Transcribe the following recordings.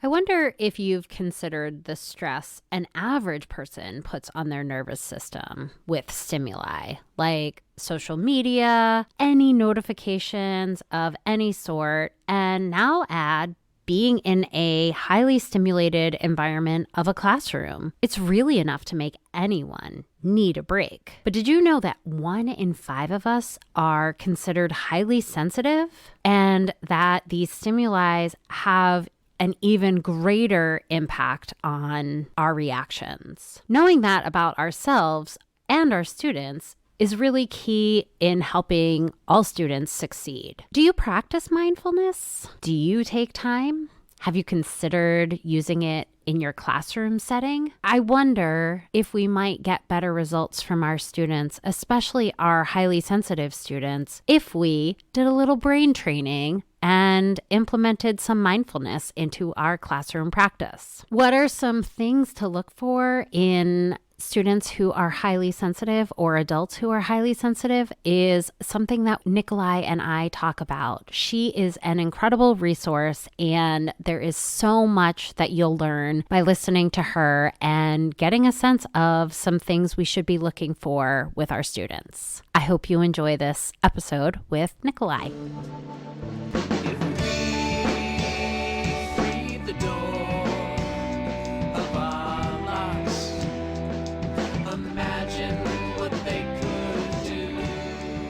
I wonder if you've considered the stress an average person puts on their nervous system with stimuli, like social media, any notifications of any sort, and now add being in a highly stimulated environment of a classroom. It's really enough to make anyone need a break. But did you know that 1 in 5 of us are considered highly sensitive, and that these stimuli have an even greater impact on our reactions? Knowing that about ourselves and our students is really key in helping all students succeed. Do you practice mindfulness? Do you take time? Have you considered using it in your classroom setting? I wonder if we might get better results from our students, especially our highly sensitive students, if we did a little brain training and implemented some mindfulness into our classroom practice. What are some things to look for in students who are highly sensitive or adults who are highly sensitive is something that Nikolai and I talk about. She is an incredible resource, and there is so much that you'll learn by listening to her and getting a sense of some things we should be looking for with our students. I hope you enjoy this episode with Nikolai.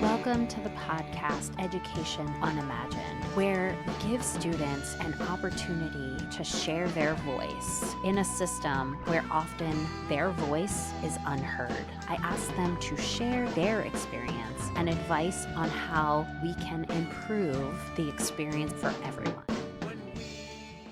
Welcome to the podcast Education Unimagined, where we give students an opportunity to share their voice in a system where often their voice is unheard. I ask them to share their experience and advice on how we can improve the experience for everyone.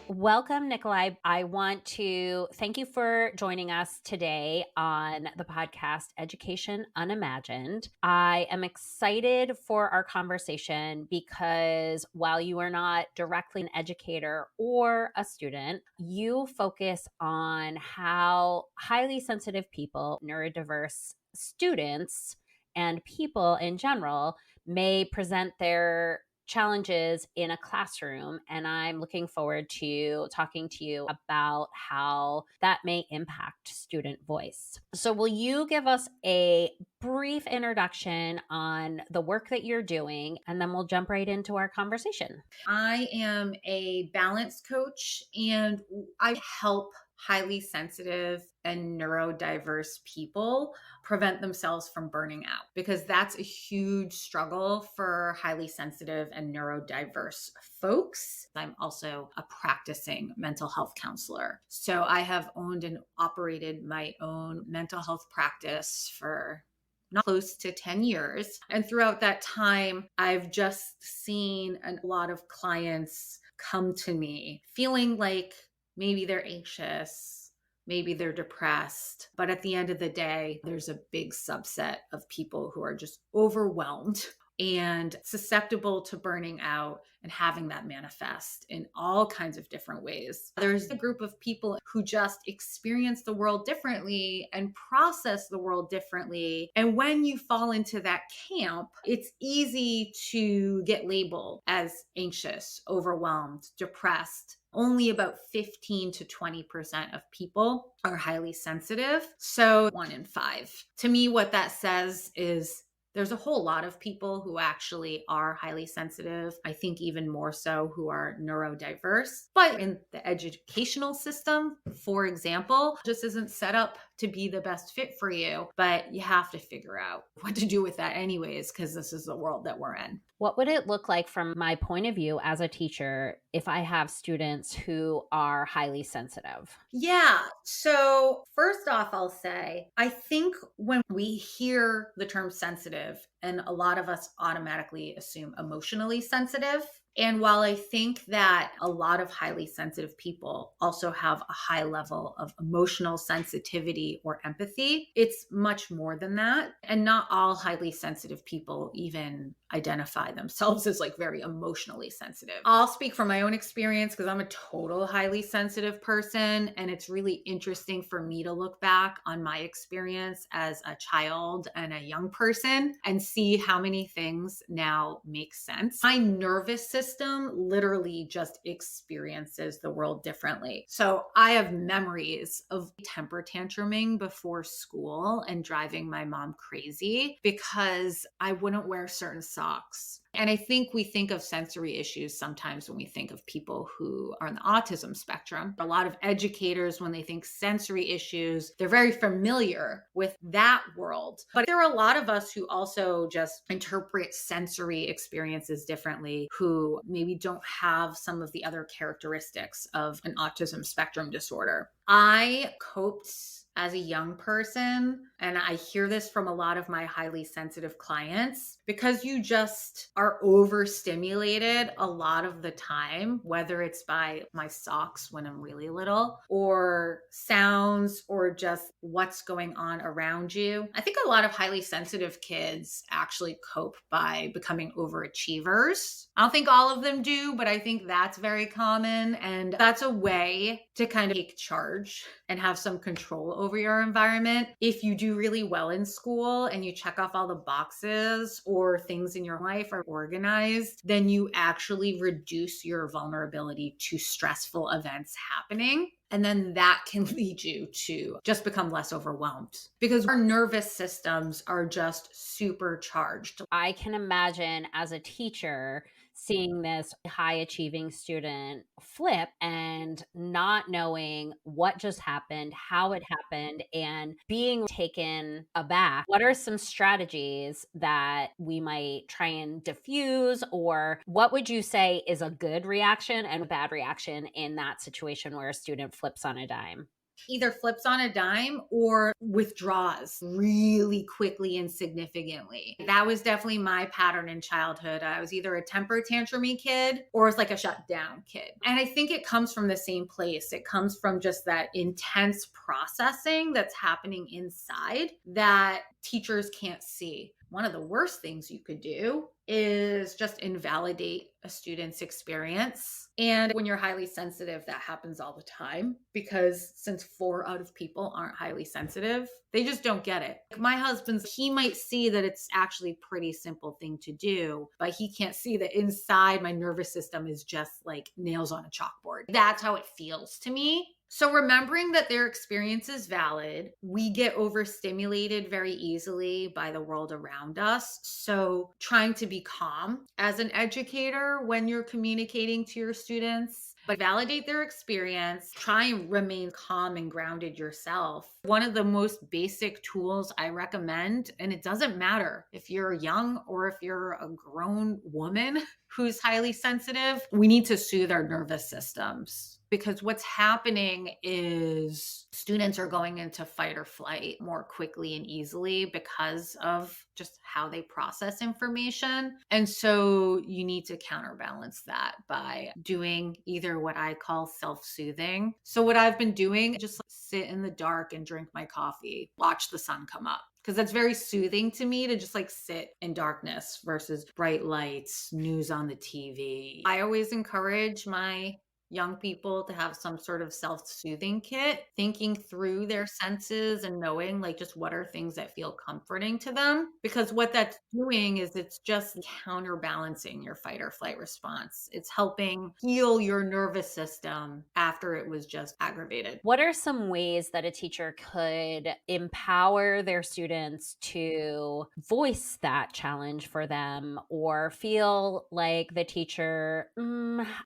Welcome, Nikolai. I want to thank you for joining us today on the podcast Education Unimagined. I am excited for our conversation because while you are not directly an educator or a student, you focus on how highly sensitive people, neurodiverse students, and people in general may present their challenges in a classroom, and I'm looking forward to talking to you about how that may impact student voice. So will you give us a brief introduction on the work that you're doing, and then we'll jump right into our conversation? I am a balance coach, and I help highly sensitive and neurodiverse people prevent themselves from burning out, because that's a huge struggle for highly sensitive and neurodiverse folks. I'm also a practicing mental health counselor. So I have owned and operated my own mental health practice for not close to 10 years. And throughout that time, I've just seen a lot of clients come to me feeling like maybe they're anxious, maybe they're depressed. But at the end of the day, there's a big subset of people who are just overwhelmed and susceptible to burning out and having that manifest in all kinds of different ways. There's a group of people who just experience the world differently and process the world differently. And when you fall into that camp, it's easy to get labeled as anxious, overwhelmed, depressed. Only about 15 to 20% of people are highly sensitive. So 1 in 5. To me, what that says is there's a whole lot of people who actually are highly sensitive. I think even more so who are neurodiverse. But in the educational system, for example, just isn't set up to be the best fit for you. But you have to figure out what to do with that anyways, because this is the world that we're in. What would it look like from my point of view as a teacher if I have students who are highly sensitive? Yeah. So, first off, I'll say, I think when we hear the term sensitive, and a lot of us automatically assume emotionally sensitive. And while I think that a lot of highly sensitive people also have a high level of emotional sensitivity or empathy, it's much more than that. And not all highly sensitive people even identify themselves as like very emotionally sensitive. I'll speak from my own experience because I'm a total highly sensitive person. And it's really interesting for me to look back on my experience as a child and a young person and see how many things now make sense. My nervous system literally just experiences the world differently. So I have memories of temper tantruming before school and driving my mom crazy because I wouldn't wear certain socks. And I think we think of sensory issues sometimes when we think of people who are on the autism spectrum. A lot of educators, when they think sensory issues, they're very familiar with that world. But there are a lot of us who also just interpret sensory experiences differently, who maybe don't have some of the other characteristics of an autism spectrum disorder. I coped as a young person, and I hear this from a lot of my highly sensitive clients, because you just are overstimulated a lot of the time, whether it's by my socks when I'm really little, or sounds, or just what's going on around you. I think a lot of highly sensitive kids actually cope by becoming overachievers. I don't think all of them do, but I think that's very common. And that's a way to kind of take charge and have some control over your environment. If you do really well in school and you check off all the boxes, or things in your life are organized, then you actually reduce your vulnerability to stressful events happening. And then that can lead you to just become less overwhelmed because our nervous systems are just supercharged. I can imagine as a teacher seeing this high achieving student flip and not knowing what just happened, how it happened, and being taken aback. What are some strategies that we might try and diffuse, or what would you say is a good reaction and a bad reaction in that situation where a student flips on a dime? Either flips on a dime or withdraws really quickly and significantly. That was definitely my pattern in childhood. I was either a temper tantrumy kid or was like a shut down kid. And I think it comes from the same place. It comes from just that intense processing that's happening inside that teachers can't see. One of the worst things you could do is just invalidate a student's experience. And when you're highly sensitive, that happens all the time because since 4 out of people aren't highly sensitive, they just don't get it. My husband's, he might see that it's actually a pretty simple thing to do, but he can't see that inside my nervous system is just like nails on a chalkboard. That's how it feels to me. So remembering that their experience is valid, we get overstimulated very easily by the world around us. So trying to be calm as an educator when you're communicating to your students, but validate their experience, try and remain calm and grounded yourself. One of the most basic tools I recommend, and it doesn't matter if you're young or if you're a grown woman who's highly sensitive, we need to soothe our nervous systems. Because what's happening is students are going into fight or flight more quickly and easily because of just how they process information. And so you need to counterbalance that by doing either what I call self-soothing. So what I've been doing, just sit in the dark and drink my coffee, watch the sun come up. Because that's very soothing to me to just like sit in darkness versus bright lights, news on the TV. I always encourage my young people to have some sort of self-soothing kit, thinking through their senses and knowing like just what are things that feel comforting to them. Because what that's doing is it's just counterbalancing your fight or flight response. It's helping heal your nervous system after it was just aggravated. What are some ways that a teacher could empower their students to voice that challenge for them, or feel like the teacher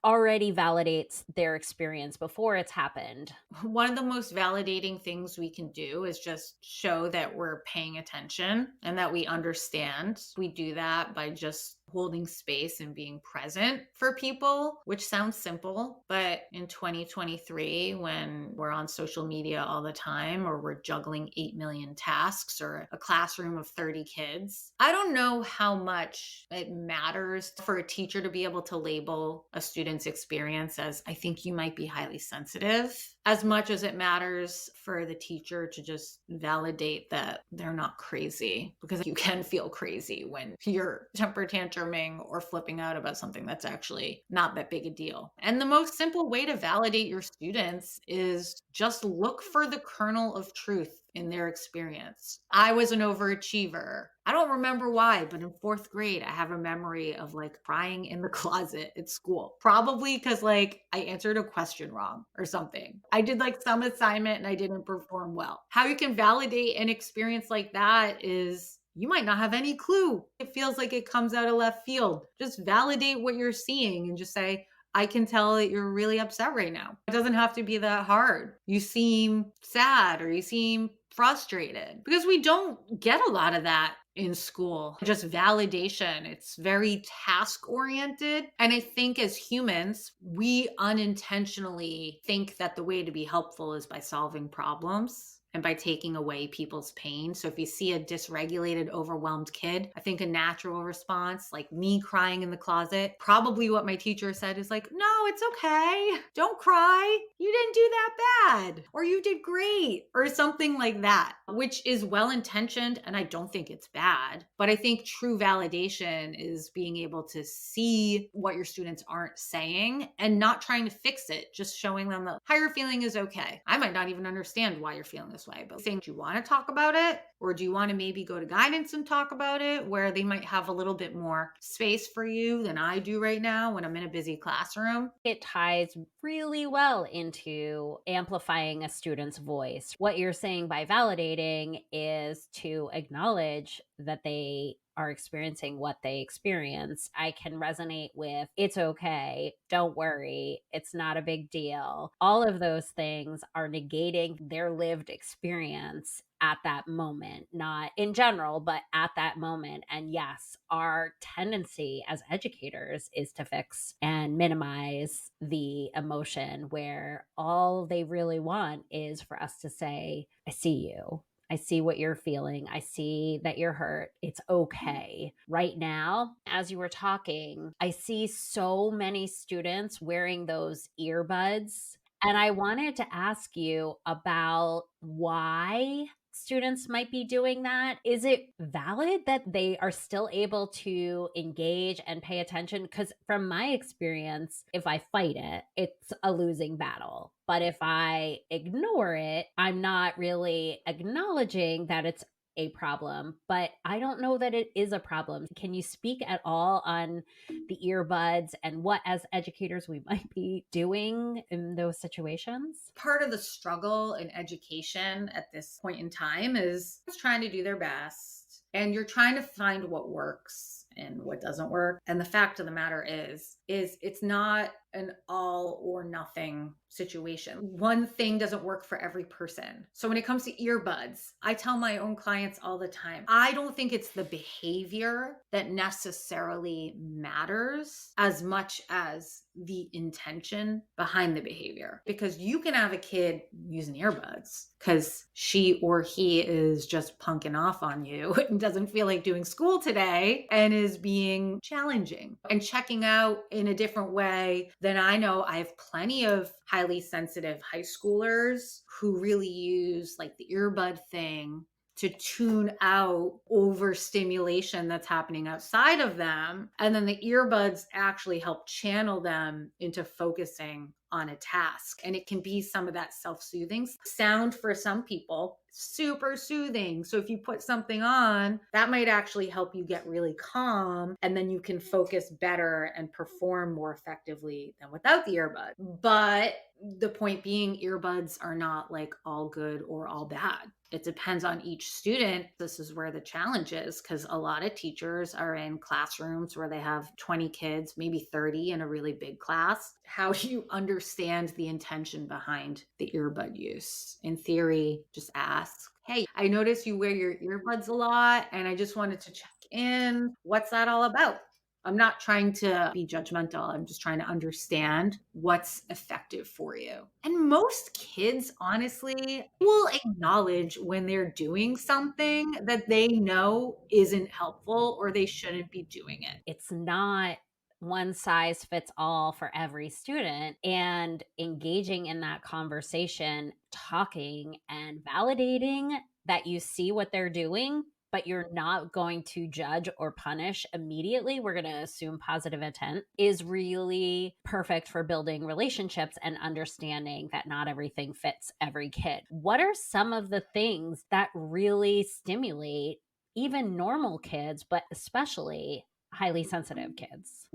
already validates their experience before it's happened? One of the most validating things we can do is just show that we're paying attention and that we understand. We do that by just holding space and being present for people, which sounds simple. But in 2023, when we're on social media all the time, or we're juggling 8 million tasks, or a classroom of 30 kids, I don't know how much it matters for a teacher to be able to label a student's experience as, I think you might be highly sensitive, as much as it matters for the teacher to just validate that they're not crazy, because you can feel crazy when you're temper tantruming or flipping out about something that's actually not that big a deal. And the most simple way to validate your students is just look for the kernel of truth in their experience. I was an overachiever. I don't remember why, but in fourth grade, I have a memory of like crying in the closet at school. Probably because like I answered a question wrong or something. I did like some assignment and I didn't perform well. How you can validate an experience like that is you might not have any clue. It feels like it comes out of left field. Just validate what you're seeing and just say, I can tell that you're really upset right now. It doesn't have to be that hard. You seem sad or you seem frustrated, because we don't get a lot of that in school. Just validation. It's very task oriented. And I think as humans, we unintentionally think that the way to be helpful is by solving problems and by taking away people's pain. So if you see a dysregulated, overwhelmed kid, I think a natural response, like me crying in the closet, probably what my teacher said is like, no, it's okay. Don't cry. You didn't do that bad. Or you did great. Or something like that, which is well intentioned. And I don't think it's bad. But I think true validation is being able to see what your students aren't saying and not trying to fix it, just showing them that how you're feeling is okay. I might not even understand why you're feeling this way, but think, do you want to talk about it? Or do you want to maybe go to guidance and talk about it, where they might have a little bit more space for you than I do right now when I'm in a busy classroom? It ties really well into amplifying a student's voice. What you're saying by validating is to acknowledge that they are experiencing what they experience. I can resonate with, it's okay, don't worry, it's not a big deal. All of those things are negating their lived experience at that moment, not in general, but at that moment. And yes, our tendency as educators is to fix and minimize the emotion, where all they really want is for us to say, I see you. I see what you're feeling. I see that you're hurt. It's okay. Right now, as you were talking, I see so many students wearing those earbuds. And I wanted to ask you about why students might be doing that. Is it valid that they are still able to engage and pay attention? Because from my experience, if I fight it, it's a losing battle. But if I ignore it, I'm not really acknowledging that it's a problem, but I don't know that it is a problem. Can you speak at all on the earbuds and what, as educators, we might be doing in those situations? Part of the struggle in education at this point in time is trying to do their best, and you're trying to find what works and what doesn't work. And the fact of the matter is it's not an all or nothing situation. One thing doesn't work for every person. So when it comes to earbuds, I tell my own clients all the time, I don't think it's the behavior that necessarily matters as much as the intention behind the behavior. Because you can have a kid using earbuds because she or he is just punking off on you and doesn't feel like doing school today and is being challenging and checking out in a different way. Then I know I have plenty of highly sensitive high schoolers who really use like the earbud thing to tune out overstimulation that's happening outside of them. And then the earbuds actually help channel them into focusing on a task. And it can be some of that self-soothing sound for some people, super soothing. So if you put something on, that might actually help you get really calm, and then you can focus better and perform more effectively than without the earbud. But the point being, earbuds are not like all good or all bad. It depends on each student. This is where the challenge is, because a lot of teachers are in classrooms where they have 20 kids, maybe 30 in a really big class. How do you understand the intention behind the earbud use? In theory, just ask, hey, I notice you wear your earbuds a lot and I just wanted to check in. What's that all about? I'm not trying to be judgmental. I'm just trying to understand what's effective for you. And most kids, honestly, will acknowledge when they're doing something that they know isn't helpful or they shouldn't be doing it. It's not one size fits all for every student, and engaging in that conversation, talking and validating that you see what they're doing, but you're not going to judge or punish immediately. We're going to assume positive intent is really perfect for building relationships and understanding that not everything fits every kid. What are some of the things that really stimulate even normal kids, but especially highly sensitive kids?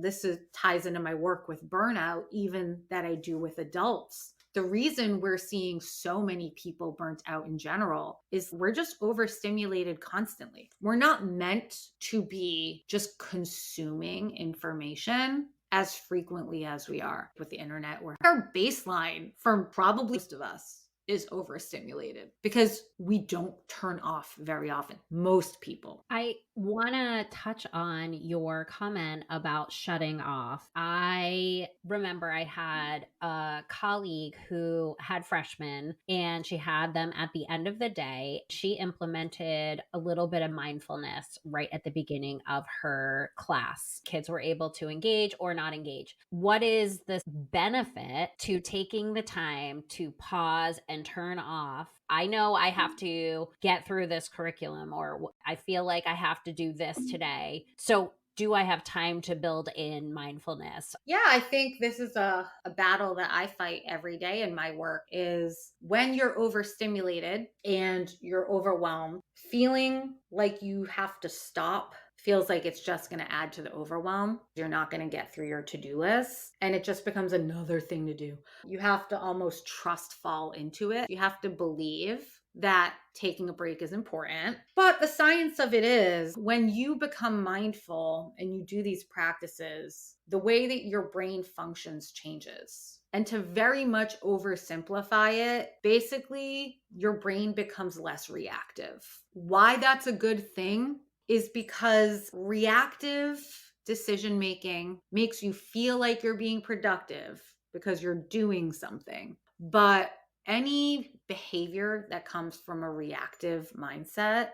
Ties into my work with burnout, even that I do with adults. The reason we're seeing so many people burnt out in general is we're just overstimulated constantly. We're not meant to be just consuming information as frequently as we are with the internet, where our baseline for probably most of us is overstimulated because we don't turn off very often. Most people. I want to touch on your comment about shutting off. I remember I had a colleague who had freshmen and she had them at the end of the day. She implemented a little bit of mindfulness right at the beginning of her class. Kids were able to engage or not engage. What is the benefit to taking the time to pause and turn off? I know I have to get through this curriculum, or I feel like I have to do this today. So, do I have time to build in mindfulness? Yeah, I think this is a battle that I fight every day in my work is when you're overstimulated and you're overwhelmed, feeling like you have to stop feels like it's just going to add to the overwhelm. You're not going to get through your to-do list and it just becomes another thing to do. You have to almost trust fall into it. You have to believe that taking a break is important. But the science of it is when you become mindful and you do these practices, the way that your brain functions changes. And to very much oversimplify it, basically, your brain becomes less reactive. Why that's a good thing is because reactive decision making makes you feel like you're being productive because you're doing something. But any behavior that comes from a reactive mindset,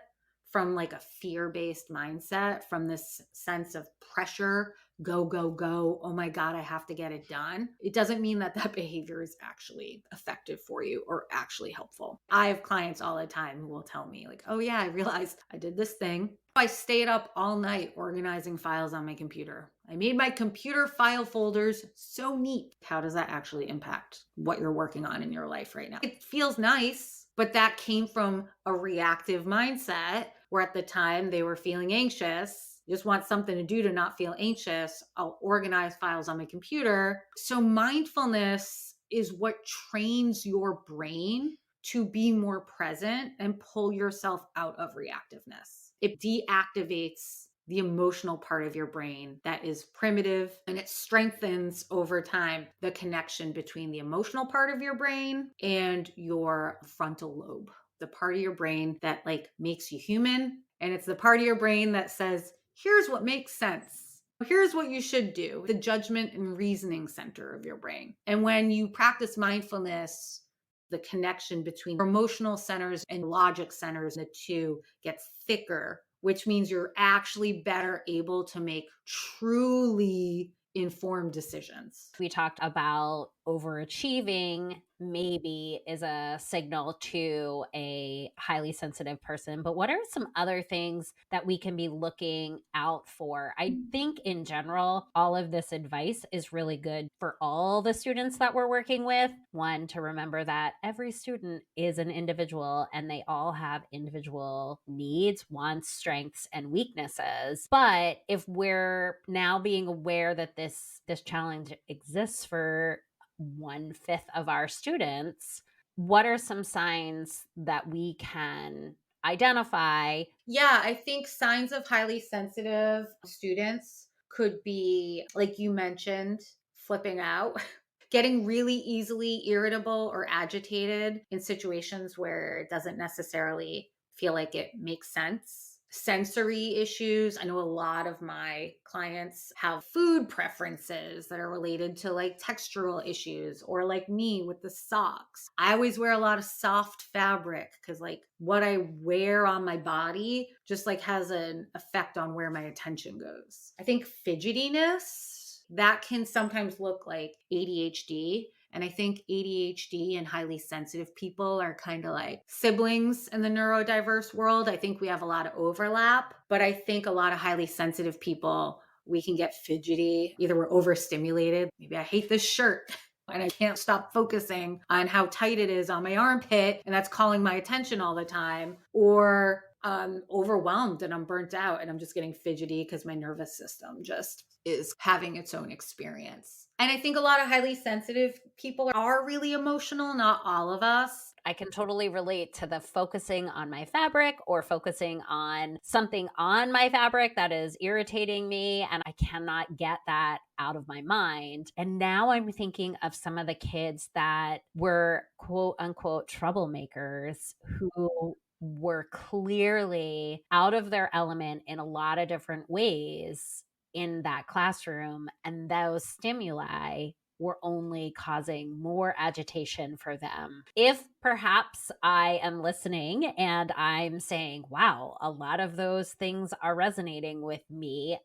from like a fear based mindset, from this sense of pressure, go, go, go, oh my God, I have to get it done, it doesn't mean that that behavior is actually effective for you or actually helpful. I have clients all the time who will tell me, like, oh yeah, I realized I did this thing. I stayed up all night organizing files on my computer. I made my computer file folders so neat. How does that actually impact what you're working on in your life right now? It feels nice, but that came from a reactive mindset where at the time they were feeling anxious. Just want something to do to not feel anxious. I'll organize files on my computer. So mindfulness is what trains your brain to be more present and pull yourself out of reactiveness. It deactivates the emotional part of your brain that is primitive, and it strengthens over time the connection between the emotional part of your brain and your frontal lobe, the part of your brain that like makes you human. And it's the part of your brain that says, here's what makes sense. Here's what you should do, the judgment and reasoning center of your brain. And when you practice mindfulness, the connection between emotional centers and logic centers, the two gets thicker, which means you're actually better able to make truly informed decisions. We talked about overachieving maybe is a signal to a highly sensitive person, but what are some other things that we can be looking out for? I think in general, all of this advice is really good for all the students that we're working with. One, to remember that every student is an individual and they all have individual needs, wants, strengths, and weaknesses. But if we're now being aware that this challenge exists for 1/5 of our students, what are some signs that we can identify? Yeah, I think signs of highly sensitive students could be, like you mentioned, flipping out, getting really easily irritable or agitated in situations where it doesn't necessarily feel like it makes sense. sensory issues. I know a lot of my clients have food preferences that are related to like textural issues, or like me with the socks. I always wear a lot of soft fabric because like what I wear on my body just like has an effect on where my attention goes. I think fidgetiness, that can sometimes look like ADHD. And I think ADHD and highly sensitive people are kind of like siblings in the neurodiverse world. I think we have a lot of overlap, but I think a lot of highly sensitive people, we can get fidgety. Either we're overstimulated. Maybe I hate this shirt and I can't stop focusing on how tight it is on my armpit, and that's calling my attention all the time. Or I'm overwhelmed and I'm burnt out and I'm just getting fidgety because my nervous system just is having its own experience. And I think a lot of highly sensitive people are really emotional, not all of us. I can totally relate to the focusing on my fabric or focusing on something on my fabric that is irritating me, and I cannot get that out of my mind. And now I'm thinking of some of the kids that were quote unquote troublemakers who were clearly out of their element in a lot of different ways in that classroom. And those stimuli were only causing more agitation for them. If perhaps I am listening and I'm saying, wow, a lot of those things are resonating with me,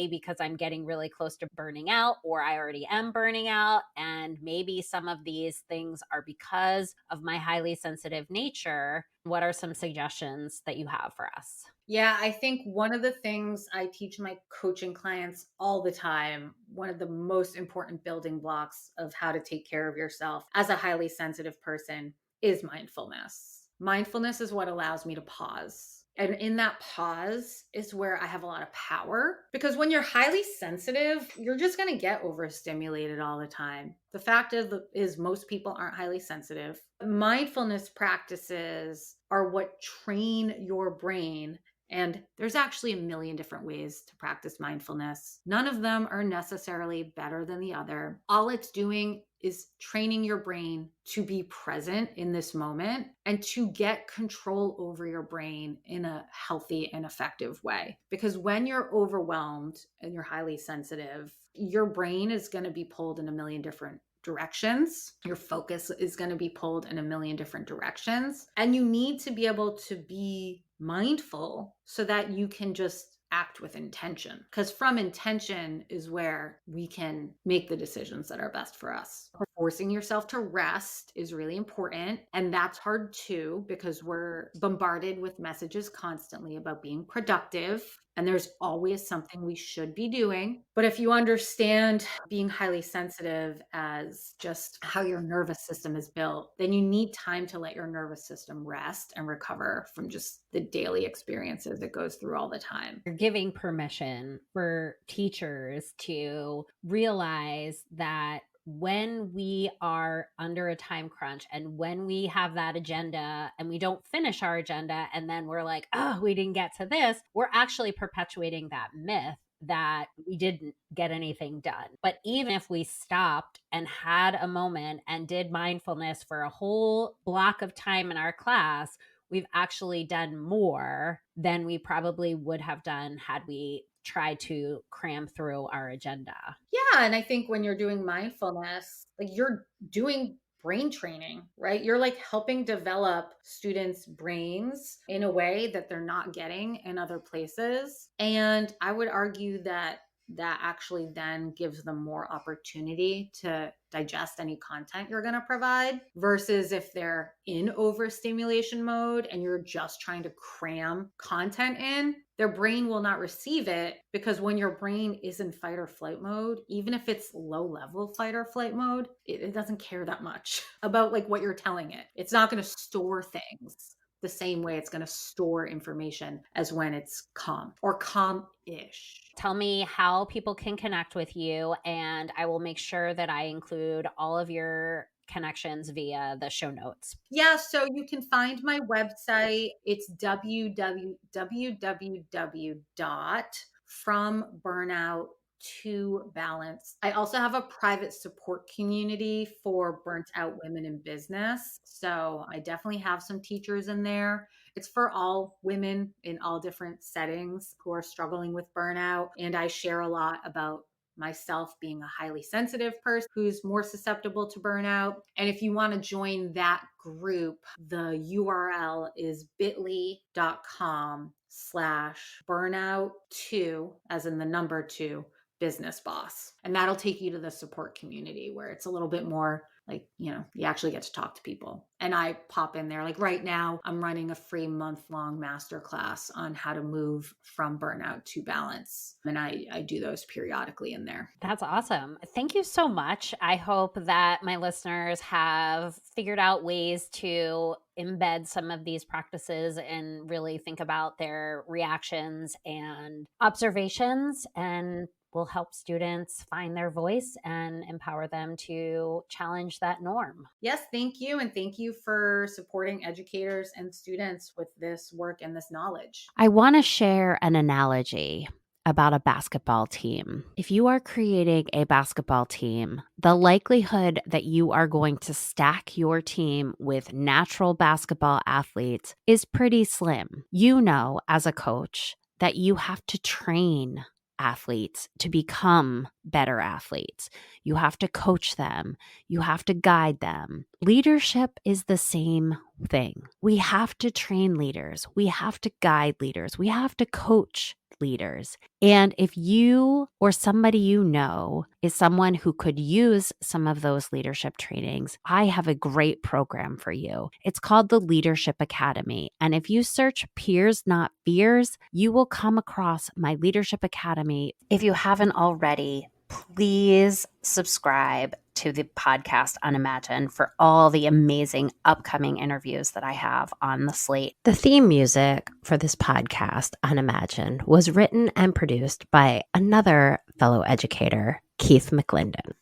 because I'm getting really close to burning out, or I already am burning out. And maybe some of these things are because of my highly sensitive nature. What are some suggestions that you have for us? Yeah, I think one of the things I teach my coaching clients all the time, one of the most important building blocks of how to take care of yourself as a highly sensitive person is mindfulness. Mindfulness is what allows me to pause. And in that pause is where I have a lot of power, because when you're highly sensitive, you're just going to get overstimulated all the time. The fact is most people aren't highly sensitive. Mindfulness practices are what train your brain, and there's actually a million different ways to practice mindfulness. None of them are necessarily better than the other. All it's doing is training your brain to be present in this moment and to get control over your brain in a healthy and effective way. Because when you're overwhelmed and you're highly sensitive, your brain is going to be pulled in a million different directions. Your focus is going to be pulled in a million different directions. And you need to be able to be mindful so that you can just act with intention. Because from intention is where we can make the decisions that are best for us. Forcing yourself to rest is really important. And that's hard too, because we're bombarded with messages constantly about being productive. And there's always something we should be doing. But if you understand being highly sensitive as just how your nervous system is built, then you need time to let your nervous system rest and recover from just the daily experiences it goes through all the time. You're giving permission for teachers to realize that when we are under a time crunch and when we have that agenda and we don't finish our agenda and then we're like, oh, we didn't get to this, we're actually perpetuating that myth that we didn't get anything done. But even if we stopped and had a moment and did mindfulness for a whole block of time in our class, we've actually done more than we probably would have done had we tried to cram through our agenda. Yeah. And I think when you're doing mindfulness, like you're doing brain training, right? You're like helping develop students' brains in a way that they're not getting in other places. And I would argue that that actually then gives them more opportunity to digest any content you're going to provide, versus if they're in overstimulation mode and you're just trying to cram content in, their brain will not receive it, because when your brain is in fight or flight mode, even if it's low level fight or flight mode, it doesn't care that much about like what you're telling it. It's not going to store things the same way it's going to store information as when it's calm or calm-ish. Tell me how people can connect with you, and I will make sure that I include all of your connections via the show notes. Yeah, so you can find my website. It's www.fromburnout to balance. I also have a private support community for burnt out women in business. So I definitely have some teachers in there. It's for all women in all different settings who are struggling with burnout. And I share a lot about myself being a highly sensitive person who's more susceptible to burnout. And if you want to join that group, the URL is bit.ly.com/burnout2, as in the number 2, business boss. And that'll take you to the support community where it's a little bit more like, you actually get to talk to people. And I pop in there. Like right now, I'm running a free month-long masterclass on how to move from burnout to balance. And I do those periodically in there. That's awesome. Thank you so much. I hope that my listeners have figured out ways to embed some of these practices and really think about their reactions and observations, and will help students find their voice and empower them to challenge that norm. Yes, thank you. And thank you for supporting educators and students with this work and this knowledge. I want to share an analogy about a basketball team. If you are creating a basketball team, the likelihood that you are going to stack your team with natural basketball athletes is pretty slim. You know, as a coach, that you have to train athletes to become better athletes. You have to coach them. You have to guide them. Leadership is the same thing. We have to train leaders. We have to guide leaders. We have to coach leaders. And if you or somebody you know is someone who could use some of those leadership trainings, I have a great program for you. It's called the Leadership Academy. And if you search Peers Not Fears, you will come across my Leadership Academy. If you haven't already, please subscribe to the podcast Unimagine for all the amazing upcoming interviews that I have on the slate. The theme music for this podcast, Unimagine, was written and produced by another fellow educator, Keith McClendon.